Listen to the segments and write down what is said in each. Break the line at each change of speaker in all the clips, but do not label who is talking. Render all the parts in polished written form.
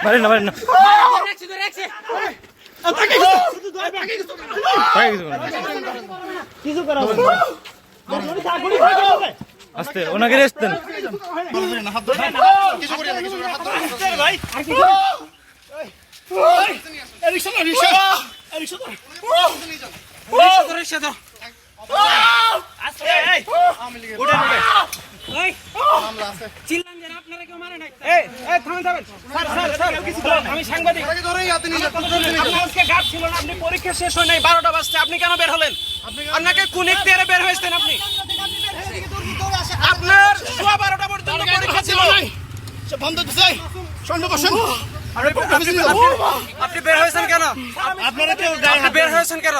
মারেন না মারেন না আস্তে ওনাকে রেস্ট দেন।
আমি সাংবাদিক, আপনি পরীক্ষা শেষ হয় নাই, 12টা বাজছে, আপনি কেন বের হলেন? আপনাকে কোন এখতিয়ারে বের হয়েছেন? আপনি আপনার 12টা পর্যন্ত পরীক্ষা ছিল। আপনি বের হয়েছেন কেন? বের হয়েছেন কেন?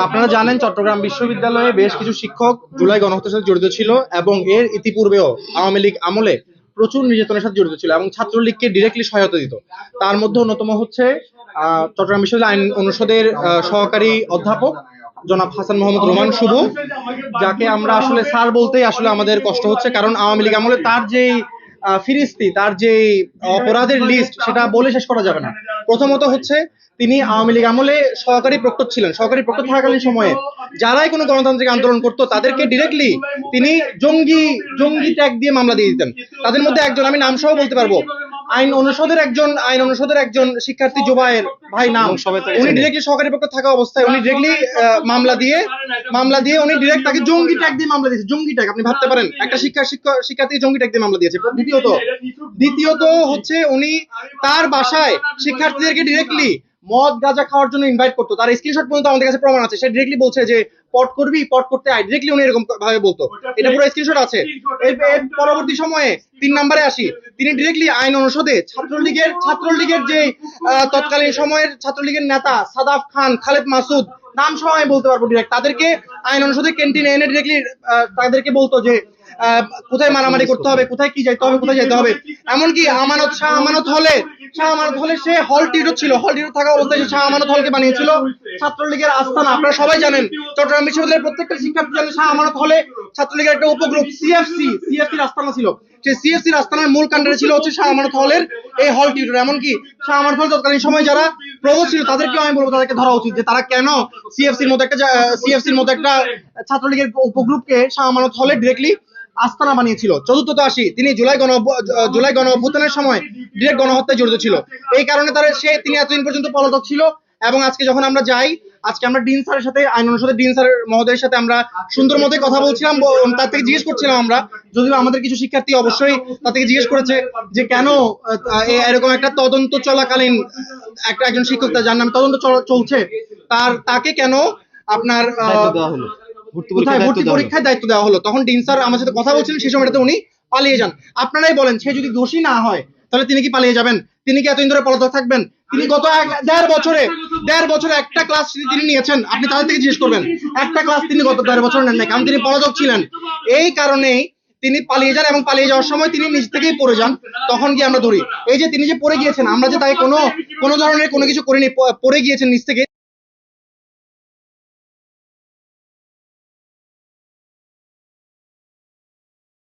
আপনারা জানেন চট্টগ্রাম বিশ্ববিদ্যালয়ে বেশ কিছু শিক্ষক জুলাই গণহত্যার সাথে জড়িত ছিল এবং এর ইতিপূর্বেও আওয়ামী লীগ আমলে প্রচুর নির্যাতনের সাথে জড়িত ছিল এবং ছাত্রলীগকে ডিরেক্টলি সহায়তা দিত। তার মধ্যে অন্যতম হচ্ছে চট্টগ্রাম বিশ্ববিদ্যালয় আইন অনুষদের সহকারী অধ্যাপক জনাব হাসান মোহাম্মদ রোমান শুভ, যাকে আমরা আসলে স্যার বলতেই আসলে আমাদের কষ্ট হচ্ছে, কারণ আওয়ামী লীগ আমলে তার যেই ফিরিস্তি, তার যে অপরাধের লিস্ট সেটা বলে শেষ করা যাবে না। প্রথমত হচ্ছে তিনি আওয়ামী লীগ আমলে সহকারী প্রক্টর ছিলেন। সহকারী প্রক্টর থাকাকালীন সময়ে যারাই কোনো গণতান্ত্রিক আন্দোলন করতো তাদেরকে ডিরেক্টলি তিনি জঙ্গি ট্যাগ দিয়ে মামলা দিয়ে দিতেন। তাদের মধ্যে একজন, আমি নাম সহ বলতে পারবো, আইন অনুষদের একজন শিক্ষার্থী জোবায়ের ভাই নাম, উনি ডিরেক্টলি সহকারী পক্ষ থাকা অবস্থায় উনি ডিরেক্টলি মামলা দিয়ে উনি ডিরেক্ট তাকে জঙ্গি ট্যাগ দিয়ে মামলা দিয়েছে। জঙ্গি ট্যাগ, আপনি ভাবতে পারেন একটা শিক্ষার্থী জঙ্গি ট্যাগ দিয়ে মামলা দিয়েছে। দ্বিতীয়ত হচ্ছে উনি তার বাসায় শিক্ষার্থীদেরকে ডিরেক্টলি মদ গাঁজা খাওয়ার জন্য ইনভাইট করতো। তার স্ক্রিনশট পর্যন্ত আমাদের কাছে প্রমাণ আছে। সে ডিরেক্টলি বলছে যে পট করবি, পট করতে আয়, ডিরেক্টলি উনি এরকম ভাবে বলতো। এটা পুরো স্ক্রিনশট আছে। এর পরবর্তী সময়ে 3 নম্বরে আসি, তিনি ডিরেক্টলি আইন অনুষদে ছাত্রলীগের যে তৎকালীন সময়ের ছাত্রলীগের নেতা সাদাফ খান, খালেদ মাসুদ, নাম সহ আমি বলতে পারবো ডিরেক্ট, তাদেরকে আইন অনুষদে ক্যান্টিনে এনে ডিরেক্টলি তাদেরকে বলতো যে কোথায় মারামারি করতে হবে, কোথায় কি যাইতে হবে, কোথায় যেতে হবে। এমনকি শাহ আমানত হলে সে হল টিউটর ছিল। হল টিউটর থাকা অবস্থায় সে শাহ আমানত হলকে বানিয়েছিল ছাত্রলীগের আস্তানা। আপনারা সবাই জানেন, চট্টগ্রাম বিশ্ববিদ্যালয়ের প্রত্যেকটা শিক্ষার্থী জানেন শাহ আমানত হলে ছাত্রলীগের একটা উপগ্রুপ সিএফসির আস্তানা ছিল। সেই সিএফসির আস্তানার মূল কাণ্ডারে ছিল হচ্ছে শাহ আমানত হলের এই হল টিউটর। এমনকি শাহ আমানত হল তৎকালীন সময় যারা প্রভোস্ট ছিল তাদেরকেও আমি বলবো তাদেরকে ধরা উচিত যে তারা কেন সিএফসির মতো একটা ছাত্রলীগের উপগ্রুপকে শাহ আমানত হলে ডিরেক্টলি আস্তানা বানিয়েছিল। চতুর্থত আসি, তিনি জুলাই গণ অভ্যুত্থানের সময় ডিরেক্ট গণহত্যায় জড়িত ছিল। এই কারণে তিনি এতদিন পর্যন্ত পলাতক ছিল। এবং আজকে যখন আমরা যাই, আজকে আমরা ডিন স্যারের সাথে, আইন অনুষদের ডিন স্যার মহোদয়ের সাথে আমরা সুন্দর মতো কথা বলছিলাম। তার থেকে জিজ্ঞেস করছিলাম আমরা, যদিও আমাদের কিছু শিক্ষার্থী অবশ্যই তার থেকে জিজ্ঞেস করেছে যে কেন এরকম একটা তদন্ত চলাকালীন একজন শিক্ষক, যার নামে তদন্ত চলছে, তাকে কেন আপনার ভর্তি পরীক্ষায় দায়িত্ব দেওয়া হলো। তখন ডিন স্যার আমার সাথে কথা বলছিলেন, সেই সময়টাতে উনি পালিয়ে যান। আপনারাই বলেন, সে যদি দোষী না হয় তাহলে তিনি কি পালিয়ে যাবেন? তিনি কি এতদিন ধরে পলাতক থাকবেন? তিনি গত 1.5 বছরে একটা ক্লাস তিনি নিয়েছেন। আপনি তাদের থেকে জিজ্ঞেস করবেন, একটা ক্লাস তিনি গত 1.5 বছর নেন নাই, কারণ তিনি পলাতক ছিলেন। এই কারণেই তিনি পালিয়ে যান এবং পালিয়ে যাওয়ার সময় তিনি নিজ থেকেই পড়ে যান। তখন কি আমরা ধরি, এই যে তিনি যে পড়ে গিয়েছেন, আমরা যে তাকে কোনো ধরনের কোনো কিছু করিনি, পড়ে গিয়েছেন নিজ থেকে।